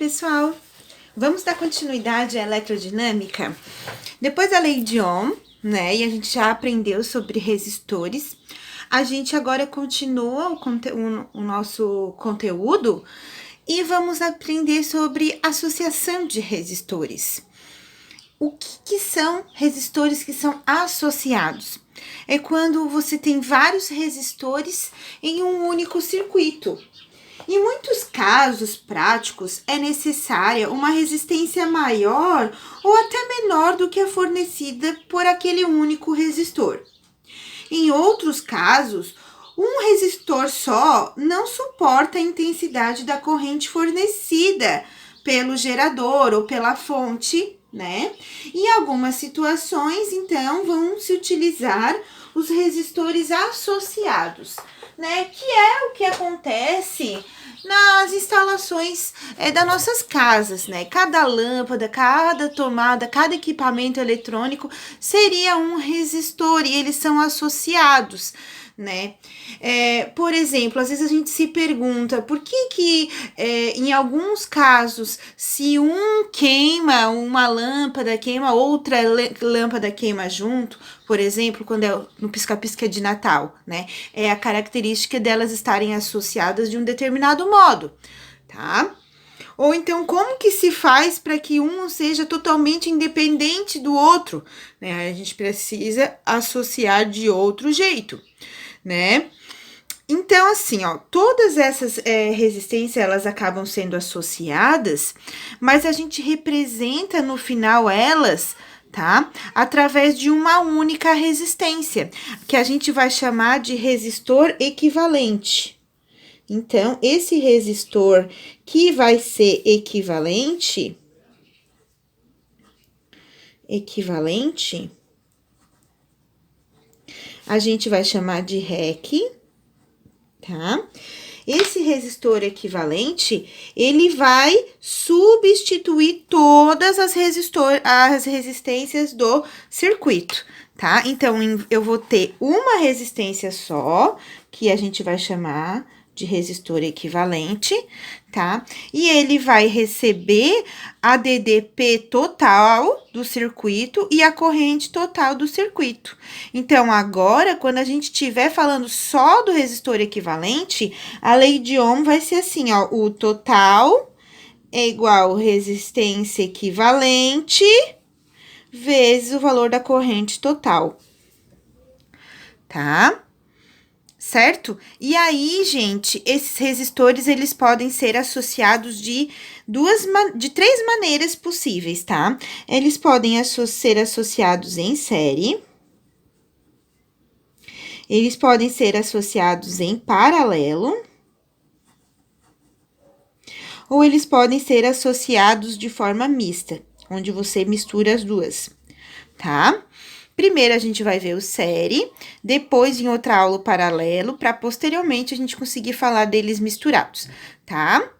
pessoal! Vamos dar continuidade à eletrodinâmica? Depois da lei de Ohm, né, e a gente já aprendeu sobre resistores, a gente agora continua o nosso conteúdo e vamos aprender sobre associação de resistores. O que são resistores que são associados? É quando você tem vários resistores em um único circuito. Em muitos casos práticos, é necessária uma resistência maior ou até menor do que a fornecida por aquele único resistor. Em outros casos, um resistor só não suporta a intensidade da corrente fornecida pelo gerador ou pela fonte, né? Em algumas situações, então, vão se utilizar os resistores associados, né? Que é o que acontece nas instalações das nossas casas, né? Cada lâmpada, cada tomada, cada equipamento eletrônico seria um resistor e eles são associados, né? Por exemplo, às vezes a gente se pergunta por que em alguns casos, se um queima uma lâmpada, queima outra lâmpada queima junto, por exemplo, quando é no pisca-pisca de Natal, né? É a característica delas estarem associadas de um determinado modo, tá? Ou então, como que se faz para que um seja totalmente independente do outro, né? A gente precisa associar de outro jeito, né? Então, assim, ó, todas essas resistências, elas acabam sendo associadas, mas a gente representa no final elas, tá? Através de uma única resistência, que a gente vai chamar de resistor equivalente. Então, esse resistor que vai ser equivalente, a gente vai chamar de REC, tá? Esse resistor equivalente, ele vai substituir todas as resistências do circuito, tá? Então, eu vou ter uma resistência só, que a gente vai chamar de resistor equivalente, tá? E ele vai receber a DDP total do circuito e a corrente total do circuito. Então, agora, quando a gente estiver falando só do resistor equivalente, a lei de Ohm vai ser assim, ó, o total é igual resistência equivalente vezes o valor da corrente total, tá? Certo? E aí, gente, esses resistores, eles podem ser associados de três maneiras possíveis, tá? Eles podem ser associados em série, eles podem ser associados em paralelo, ou eles podem ser associados de forma mista, onde você mistura as duas, tá? Primeiro, a gente vai ver o série, depois, em outra aula, o paralelo, para posteriormente a gente conseguir falar deles misturados, tá?